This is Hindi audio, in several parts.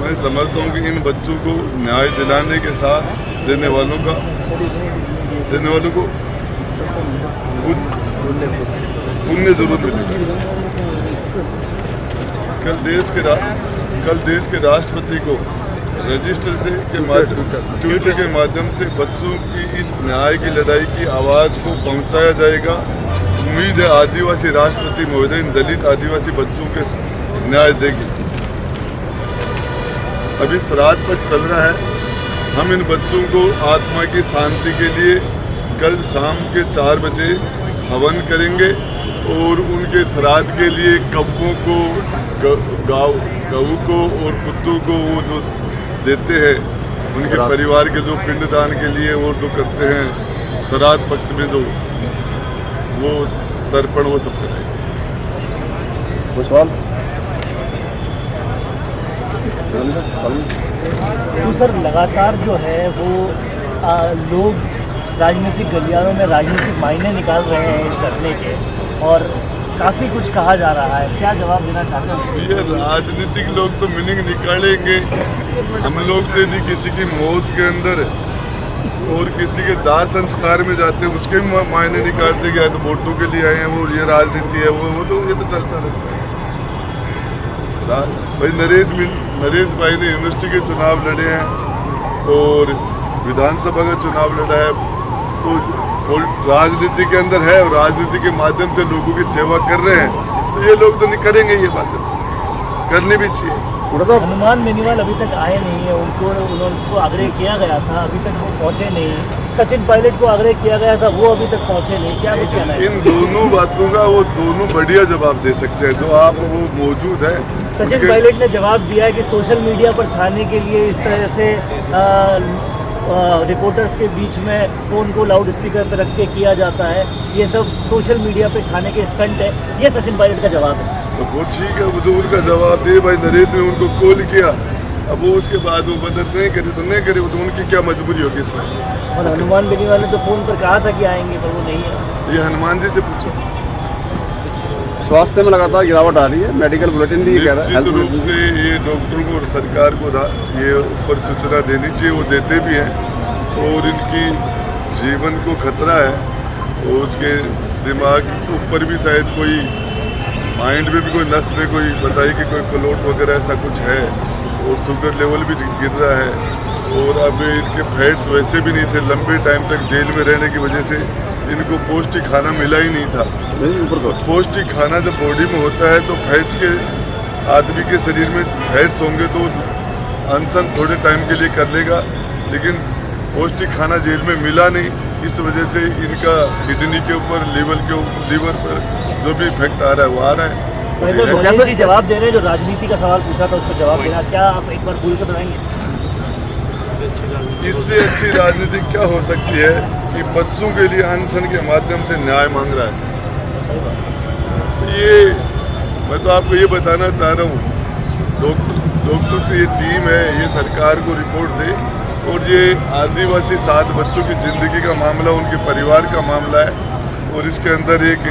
मैं समझता हूँ कि इन बच्चों को न्याय दिलाने के साथ देने वालों को पुण्य जरूर मिलेगा। कल देश के राष्ट्रपति को रजिस्टर से ट्विटर के माध्यम से बच्चों की इस न्याय की लड़ाई की आवाज़ को पहुंचाया जाएगा। उम्मीद है आदिवासी राष्ट्रपति महोदय इन दलित आदिवासी बच्चों के न्याय देगी। अभी श्राद्ध पक्ष चल रहा है। हम इन बच्चों को आत्मा की शांति के लिए कल शाम के 4 बजे हवन करेंगे और उनके श्राद्ध के लिए कौवों को, गऊ को और कुत्तों को वो जो देते हैं उनके परिवार के जो पिंडदान के लिए वो जो करते हैं श्राद्ध पक्ष में जो वो तर्पण वो सब करें। तो सर लगातार जो है वो लोग राजनीतिक गलियारों में राजनीतिक मायने निकाल रहे हैं इस धरने के और काफ़ी कुछ कहा जा रहा है, क्या जवाब देना चाहते हैं? ये राजनीतिक लोग तो मीनिंग निकालेंगे। हम लोग तो यदि किसी की मौत के अंदर और किसी के दाह संस्कार में जाते हैं उसके भी मायने निकालते गए तो वोटों के लिए आए हैं वो ये राजनीति है वो तो ये तो चलता रहता है। भाई नरेश भाई ने यूनिवर्सिटी के चुनाव लड़े हैं और विधानसभा का चुनाव लड़ा है तो राजनीति के अंदर है और राजनीति के माध्यम से लोगों की सेवा कर रहे हैं तो ये लोग तो नहीं करेंगे, ये बात करनी भी चाहिए। हनुमान बेनीवाल अभी तक आए नहीं है, उनको आग्रह किया गया था, अभी तक वो पहुंचे नहीं। सचिन पायलट को आग्रह किया गया था, वो अभी तक पहुंचे नहीं। क्या कहना है? इन दोनों बातों का वो दोनों बढ़िया जवाब दे सकते हैं जो आप वो मौजूद है। सचिन पायलट ने जवाब दिया है कि सोशल मीडिया पर छाने के लिए इस तरह से रिपोर्टर्स के बीच में फ़ोन को लाउड स्पीकर पर रख के किया जाता है, ये सब सोशल मीडिया पे छाने के स्टंट है। ये सचिन पायलट का जवाब है। तो वो ठीक है, वो जो उनका जवाब दे। भाई नरेश ने उनको कॉल किया, अब वो उसके बाद वो मदद नहीं करे तो नहीं करे, वो तो उनकी क्या मजबूरी होगी इसमें। और हनुमान बेनीवाल ने तो फ़ोन पर कहा था कि आएंगे पर वो नहीं है। ये हनुमान जी से पूछो। स्वास्थ्य में लगातार गिरावट आ रही है, मेडिकल बुलेटिन भी कह रहा है। निश्चित रूप से ये डॉक्टरों को और सरकार को ये ऊपर सूचना देनी चाहिए, वो देते भी हैं और इनकी जीवन को खतरा है और उसके दिमाग ऊपर भी शायद कोई माइंड में भी कोई नस में कोई बताइए कि कोई क्लोट वगैरह ऐसा कुछ है और शुगर लेवल भी गिर रहा है और अब इनके फैट्स वैसे भी नहीं थे। लंबे टाइम तक जेल में रहने की वजह से इनको पौष्टिक खाना मिला ही नहीं था। पौष्टिक खाना जब बॉडी में होता है तो फैट्स के आदमी के शरीर में फैट्स होंगे तो अनशन थोड़े टाइम के लिए कर लेगा, लेकिन पौष्टिक खाना जेल में मिला नहीं, इस वजह से इनका किडनी के ऊपर लीवर पर जो भी इफेक्ट आ रहा है वो आ रहा है। कैसे जवाब दे रहे हैं? जो राजनीति का सवाल पूछा था उसका जवाब देना, क्या आप एक बार भूल कर बताएंगे? इससे अच्छी राजनीति क्या हो सकती है कि बच्चों के लिए अनशन के माध्यम से न्याय मांग रहा है। ये मैं तो आपको ये बताना चाह रहा हूँ, डॉक्टर से ये टीम है, ये सरकार को रिपोर्ट दे और ये आदिवासी 7 बच्चों की ज़िंदगी का मामला उनके परिवार का मामला है और इसके अंदर एक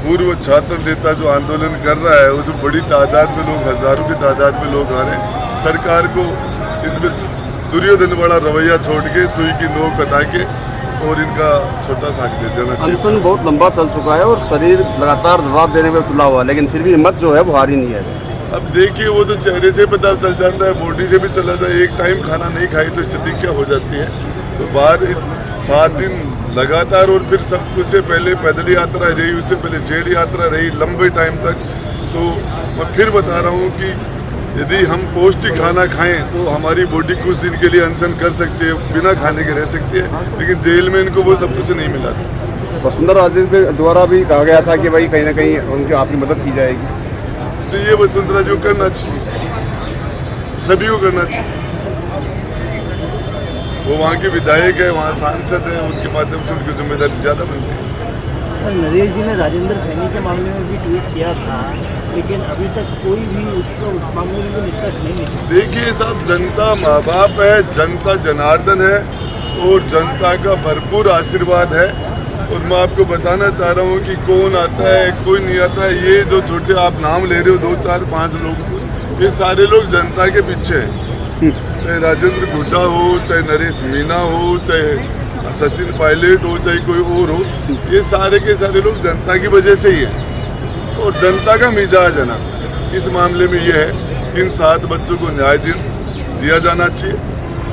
पूर्व छात्र नेता जो आंदोलन कर रहा है उसमें बड़ी तादाद में लोग, हज़ारों की तादाद में लोग आ रहे हैं। सरकार को इसमें दुर्योधन वाला रवैया छोड़ के सुई की नोक हटा के और इनका छोटा सा दे देना चाहिए। अनशन बहुत लंबा चल चुका है और शरीर लगातार जवाब देने में तुला हुआ, लेकिन फिर भी हिम्मत जो है वो हारी नहीं है। अब देखिए वो तो चेहरे से पता चल जाता है, बॉडी से भी चला जाए। एक टाइम खाना नहीं खाई तो स्थिति क्या हो जाती है। तो बाद 7 दिन लगातार और फिर सब कुछ से पहले पैदल यात्रा रही, उससे पहले जेल यात्रा रही लंबे टाइम तक। तो मैं फिर बता रहा हूँ कि यदि हम पौष्टिक खाना खाएं तो हमारी बॉडी कुछ दिन के लिए अनशन कर सकती है, बिना खाने के रह सकती है, लेकिन जेल में इनको वो सब कुछ नहीं मिला था। वसुंधरा राजे के द्वारा भी कहा गया था कि भाई कहीं ना कहीं उनकी आपकी मदद की जाएगी, तो ये वसुंधरा जी को करना चाहिए, सभी को करना चाहिए। वो वहाँ के विधायक है, वहाँ सांसद है, उनके माध्यम से उनकी जिम्मेदारी ज़्यादा बनती है। सर नरेश जी ने राजेंद्र सैनी के मामले में भी ट्वीट किया था, लेकिन अभी तक कोई भी उसको उस मामले में निष्कर्ष नहीं निकला। देखिए साहब, जनता माँ बाप है, जनता जनार्दन है और जनता का भरपूर आशीर्वाद है। और मैं आपको बताना चाह रहा हूँ कि कौन आता है कोई नहीं आता है, ये जो छोटे आप नाम ले रहे हो 2, 4, 5 लोग, ये सारे लोग जनता के पीछे हैं, चाहे राजेंद्र गुड्डा हो, चाहे नरेश मीना हो, चाहे सचिन पायलट हो, चाहे कोई और हो, ये सारे के सारे लोग जनता की वजह से ही हैं। और जनता का मिजाज है ना इस मामले में ये है कि इन 7 बच्चों को न्याय दिया जाना चाहिए।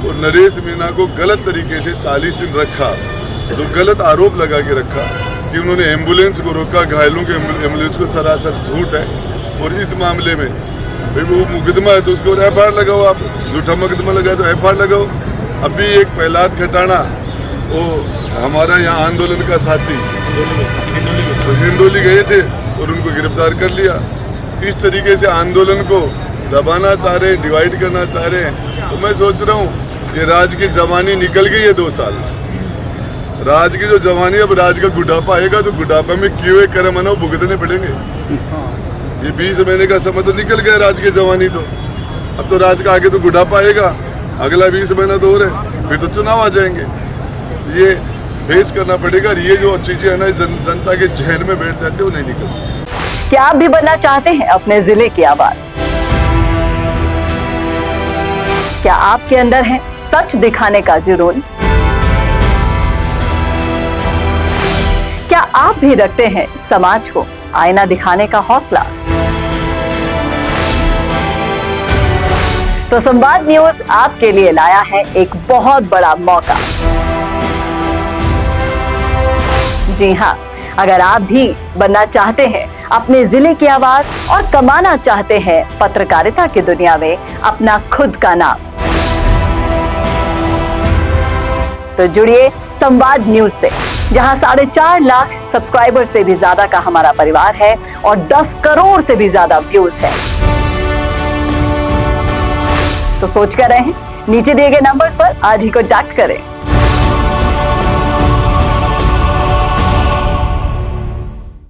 और नरेश मीना को गलत तरीके से 40 दिन रखा, तो गलत आरोप लगा के रखा कि उन्होंने एम्बुलेंस को रोका, घायलों के एम्बुलेंस को सरासर झूठ है। और इस मामले में भाई वो मुकदमा है तो उसको FIR लगाओ, आप झूठा मुकदमा लगाए तो FIR लगाओ। अभी एक प्रहलाद खटाना, वो हमारा यहाँ आंदोलन का साथी, तो हिंडोली गए थे और उनको गिरफ्तार कर लिया। इस तरीके से आंदोलन को दबाना चाह रहे, डिवाइड करना चाह रहे हैं। तो मैं सोच रहा हूँ ये राज की जवानी निकल गई है 2 साल, राज की जो जवानी, अब राज का बुढ़ापा आएगा तो बुढ़ापा में किए हुए कर्म है ना वो भुगतने पड़ेंगे। ये 20 महीने का समय तो निकल गया राज की जवानी, तो अब तो राज का आगे तो बुढ़ापा आएगा, अगला 20 महीना तो और है, फिर तो चुनाव आ जाएंगे। ये फेस करना पड़ेगा। ये जो चीजें है ना जनता के जहन में बैठ जाती है वो नहीं निकलती। क्या आप भी बनना चाहते हैं अपने जिले की आवाज? क्या आपके अंदर है सच दिखाने का जुनून? क्या आप भी रखते हैं समाज को आईना दिखाने का हौसला? तो संवाद न्यूज आपके लिए लाया है एक बहुत बड़ा मौका। जी हां, अगर आप भी बनना चाहते हैं अपने जिले की आवाज और कमाना चाहते हैं पत्रकारिता की दुनिया में अपना खुद का नाम, तो जुड़िए संवाद न्यूज से, जहां 4.5 लाख सब्सक्राइबर से भी ज्यादा का हमारा परिवार है और 10 करोड़ से भी ज्यादा व्यूज है। तो सोच कर रहे हैं, नीचे दिए गए नंबर्स पर आज ही कॉन्टैक्ट करें।